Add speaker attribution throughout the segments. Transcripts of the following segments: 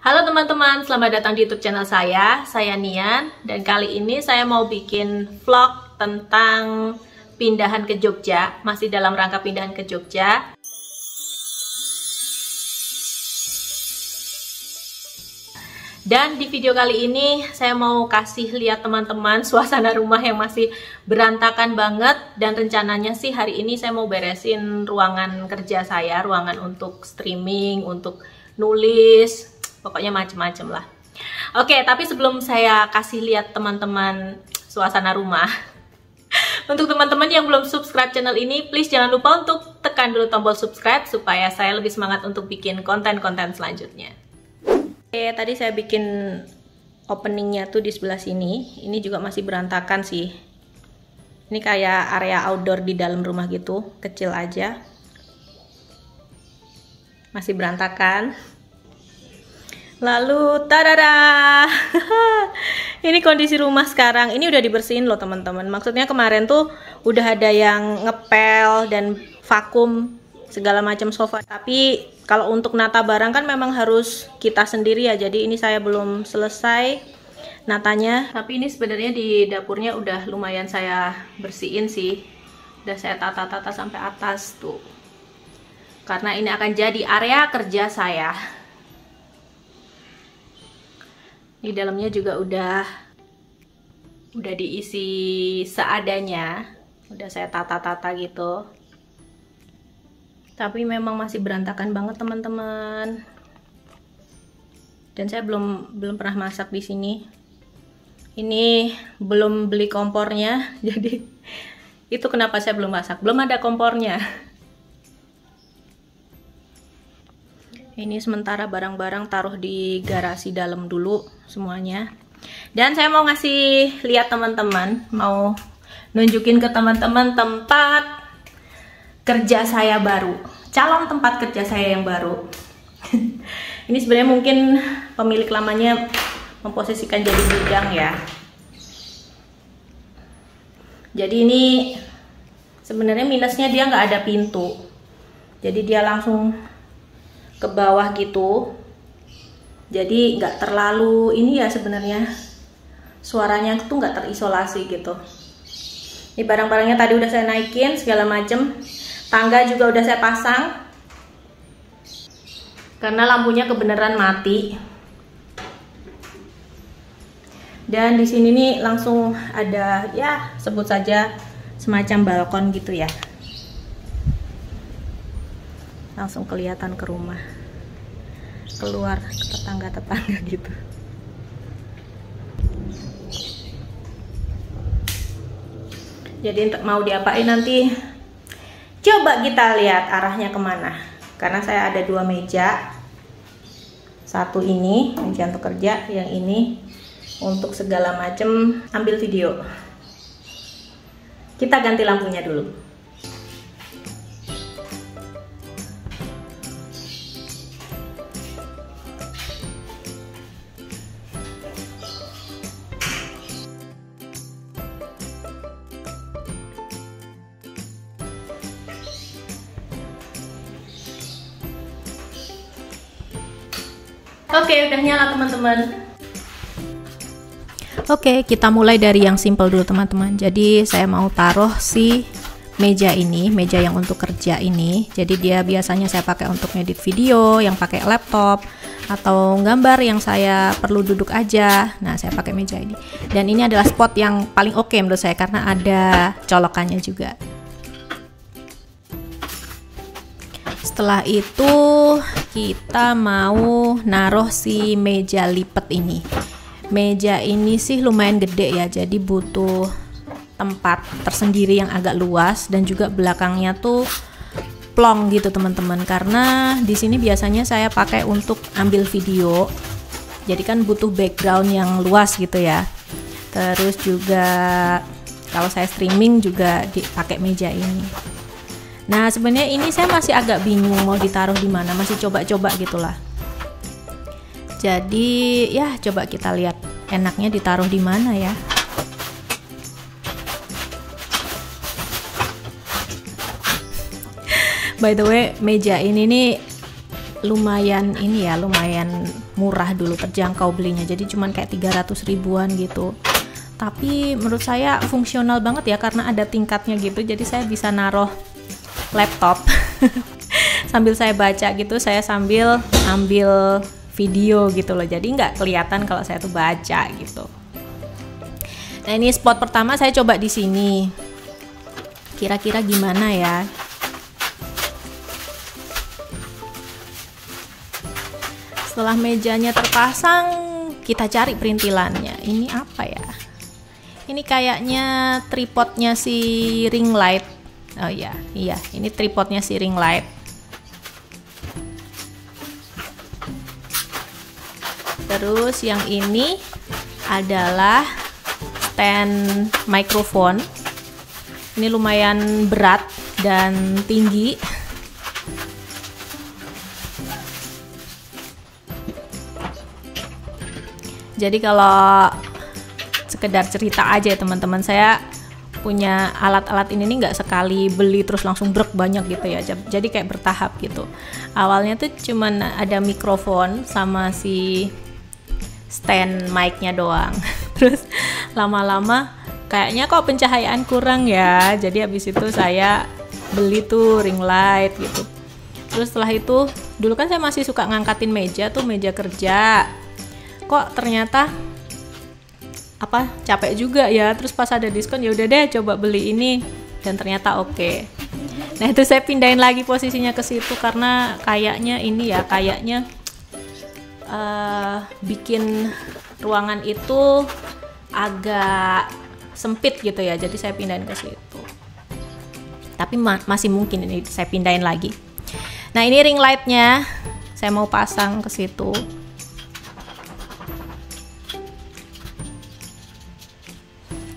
Speaker 1: Halo teman-teman, selamat datang di YouTube channel saya Nian. Dan kali ini saya mau bikin vlog tentang pindahan ke Jogja. Masih dalam rangka pindahan ke Jogja. Dan di video kali ini saya mau kasih lihat teman-teman suasana rumah yang masih berantakan banget. Dan rencananya sih hari ini saya mau beresin ruangan kerja saya, ruangan untuk streaming, untuk nulis, pokoknya macem-macem lah. Oke, tapi sebelum saya kasih lihat teman-teman suasana rumah, untuk teman-teman yang belum subscribe channel ini, please jangan lupa untuk tekan dulu tombol subscribe supaya saya lebih semangat untuk bikin konten-konten selanjutnya. Oke, tadi saya bikin openingnya tuh di sebelah sini. Ini juga masih berantakan sih. Ini kayak area outdoor di dalam rumah gitu, kecil aja. Masih berantakan. Lalu, tadada! Ini kondisi rumah sekarang. Ini udah dibersihin loh teman-teman. Maksudnya kemarin tuh udah ada yang ngepel dan vakum segala macam sofa. Tapi kalau untuk nata barang kan memang harus kita sendiri ya. Jadi ini saya belum selesai natanya. Tapi ini sebenarnya di dapurnya udah lumayan saya bersihin sih. Udah saya tata-tata sampai atas tuh. Karena ini akan jadi area kerja saya. Di dalamnya juga udah diisi seadanya. Udah saya tata-tata gitu. Tapi memang masih berantakan banget teman-teman. Dan saya belum pernah masak di sini. Ini belum beli kompornya, jadi itu kenapa saya belum masak. Belum ada kompornya. Ini sementara barang-barang taruh di garasi dalam dulu semuanya. Dan saya mau ngasih lihat teman-teman, mau nunjukin ke teman-teman tempat kerja saya baru, calon tempat kerja saya yang baru. Ini sebenarnya mungkin pemilik lamanya memposisikan jadi gudang ya. Jadi ini sebenarnya minusnya dia nggak ada pintu, jadi dia langsung ke bawah gitu. Jadi nggak terlalu ini ya, sebenarnya suaranya tuh nggak terisolasi gitu. Ini barang-barangnya tadi udah saya naikin segala macem. Tangga juga udah saya pasang karena lampunya kebenaran mati. Dan di sini nih langsung ada ya sebut saja semacam balkon gitu ya. Langsung kelihatan ke rumah, keluar ke tetangga-tetangga gitu. Jadi mau diapain nanti? Coba kita lihat arahnya kemana. Karena saya ada dua meja. Satu ini meja untuk kerja, yang ini untuk segala macam ambil video. Kita ganti lampunya dulu. Oke, udah nyala teman-teman. Oke, kita mulai dari yang simple dulu teman-teman. Jadi saya mau taruh si meja ini, meja yang untuk kerja ini. Jadi dia biasanya saya pakai untuk ngedit video, yang pakai laptop, atau gambar yang saya perlu duduk aja. Nah, saya pakai meja ini. Dan ini adalah spot yang paling oke menurut saya karena ada colokannya juga. Setelah itu kita mau naruh si meja lipat ini. Meja ini sih lumayan gede ya, jadi butuh tempat tersendiri yang agak luas dan juga belakangnya tuh plong gitu teman-teman. Karena di sini biasanya saya pakai untuk ambil video. Jadi kan butuh background yang luas gitu ya. Terus juga kalau saya streaming juga dipakai meja ini. Nah, sebenarnya ini saya masih agak bingung mau ditaruh di mana, masih coba-coba gitulah. Jadi, ya coba kita lihat enaknya ditaruh di mana ya. By the way, meja ini nih lumayan ini ya, lumayan murah dulu, terjangkau belinya, jadi cuman kayak 300 ribuan gitu. Tapi menurut saya fungsional banget ya, karena ada tingkatnya gitu, jadi saya bisa naruh laptop sambil saya baca gitu, saya sambil ambil video gitu loh, jadi nggak kelihatan kalau saya tuh baca gitu. Nah, ini spot pertama saya coba di sini, kira-kira gimana ya. Setelah mejanya terpasang, kita cari perintilannya. Ini apa ya? Ini kayaknya tripodnya si ring light. Oh iya, ini tripodnya si ring light. Terus yang ini adalah stand microphone. Ini lumayan berat dan tinggi. Jadi kalau sekedar cerita aja ya teman-teman, saya punya alat-alat ini nih nggak sekali beli terus langsung brek banyak gitu ya, jadi kayak bertahap gitu. Awalnya tuh cuman ada mikrofon sama si stand mic-nya doang. Terus lama-lama kayaknya kok pencahayaan kurang ya, jadi habis itu saya beli tuh ring light gitu. Terus setelah itu, dulu kan saya masih suka ngangkatin meja tuh, meja kerja. Kok ternyata capek juga ya, terus pas ada diskon ya udah deh coba beli ini, dan ternyata oke. Nah, itu saya pindahin lagi posisinya ke situ karena kayaknya ini ya, bikin ruangan itu agak sempit gitu ya, jadi saya pindahin ke situ. Tapi masih mungkin ini saya pindahin lagi. Nah, ini ring lightnya saya mau pasang ke situ.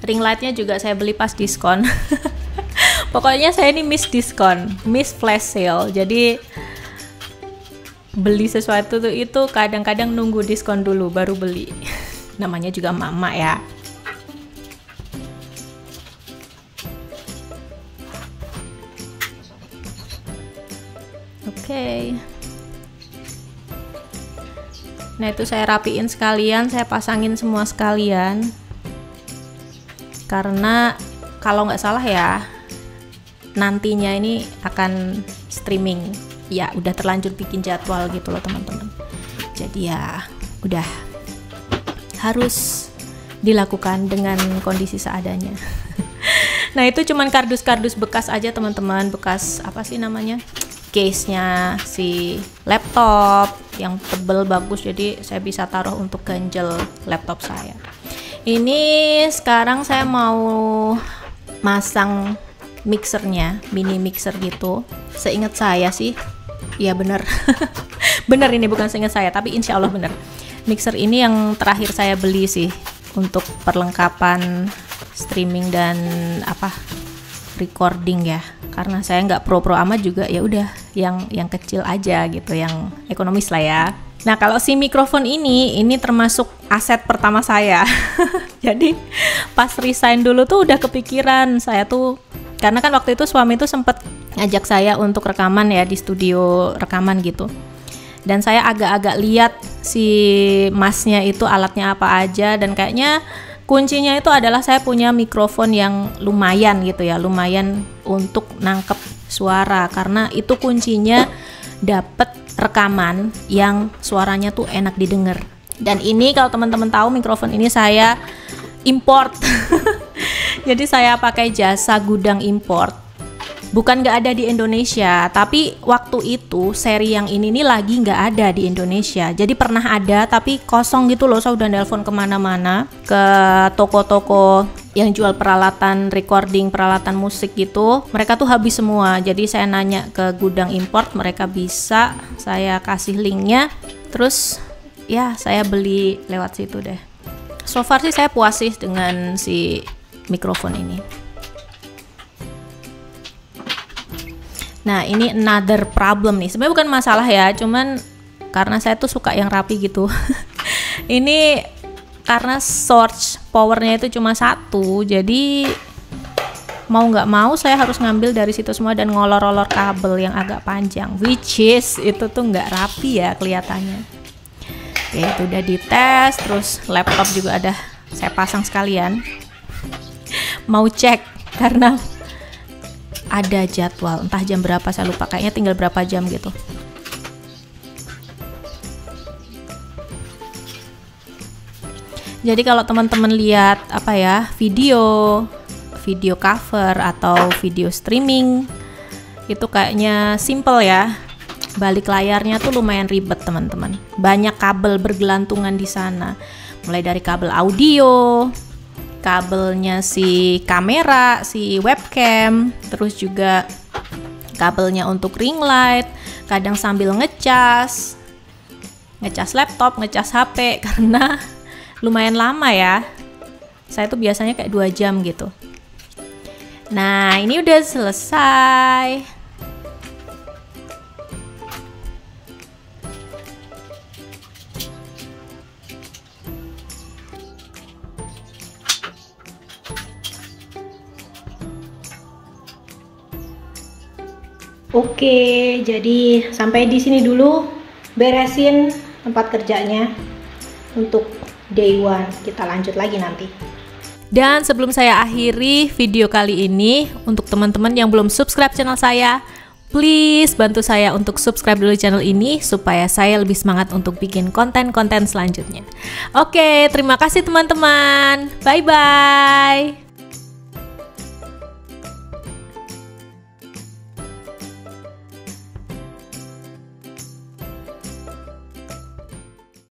Speaker 1: Ring lightnya juga saya beli pas diskon. Pokoknya saya ini miss diskon, miss flash sale. Jadi beli sesuatu tuh itu kadang-kadang nunggu diskon dulu baru beli. Namanya juga mama ya. Oke. Nah, itu saya rapiin sekalian, saya pasangin semua sekalian. Karena kalau nggak salah ya, nantinya ini akan streaming. Ya, udah terlanjur bikin jadwal gitu loh teman-teman. Jadi ya udah harus dilakukan dengan kondisi seadanya. Nah, itu cuman kardus-kardus bekas aja teman-teman, bekas apa sih namanya, case-nya si laptop yang tebel bagus, jadi saya bisa taruh untuk ganjel laptop saya. Ini sekarang saya mau masang mixernya, mini mixer gitu. Seingat saya sih, ya bener. Bener, ini bukan seingat saya, tapi insya Allah bener. Mixer ini yang terakhir saya beli sih untuk perlengkapan streaming dan recording ya. Karena saya nggak pro amat juga, ya udah yang kecil aja gitu, yang ekonomis lah ya. Nah, kalau si mikrofon ini termasuk aset pertama saya. Jadi pas resign dulu tuh udah kepikiran saya tuh, karena kan waktu itu suami tuh sempet ngajak saya untuk rekaman ya di studio rekaman gitu. Dan saya agak-agak lihat si masnya itu alatnya apa aja, dan kayaknya kuncinya itu adalah saya punya mikrofon yang lumayan gitu ya, lumayan untuk nangkep suara, karena itu kuncinya dapet rekaman yang suaranya tuh enak didengar. Dan ini kalau teman-teman tahu, mikrofon ini saya import. Jadi saya pakai jasa gudang import. Bukan nggak ada di Indonesia, tapi waktu itu seri yang ini nih lagi nggak ada di Indonesia. Jadi pernah ada tapi kosong gitu loh. Saya udah nelpon kemana-mana, ke toko-toko yang jual peralatan recording, peralatan musik gitu. Mereka tuh habis semua. Jadi saya nanya ke gudang import, mereka bisa, saya kasih linknya. Terus ya saya beli lewat situ deh. So far sih saya puas sih dengan si mikrofon ini. Nah, ini another problem nih. Sebenarnya bukan masalah ya, cuman karena saya tuh suka yang rapi gitu. Ini karena source powernya itu cuma satu, jadi mau nggak mau saya harus ngambil dari situ semua dan ngolor-olor kabel yang agak panjang, which is itu tuh nggak rapi ya kelihatannya. Oke, itu udah dites. Terus laptop juga ada saya pasang sekalian, mau cek karena ada jadwal, entah jam berapa saya lupa, kayaknya tinggal berapa jam gitu. Jadi kalau teman-teman lihat apa ya, video cover atau video streaming itu kayaknya simple ya, balik layarnya tuh lumayan ribet teman-teman. Banyak kabel bergelantungan di sana, mulai dari kabel audio, kabelnya si kamera, si webcam, terus juga kabelnya untuk ring light, kadang sambil ngecas laptop, ngecas HP karena lumayan lama ya. Saya tuh biasanya kayak 2 jam gitu. Nah, ini udah selesai. Oke, jadi sampai di sini dulu beresin tempat kerjanya untuk day one. Kita lanjut lagi nanti. Dan sebelum saya akhiri video kali ini, untuk teman-teman yang belum subscribe channel saya, please bantu saya untuk subscribe dulu channel ini supaya saya lebih semangat untuk bikin konten-konten selanjutnya. Oke, terima kasih teman-teman. Bye-bye.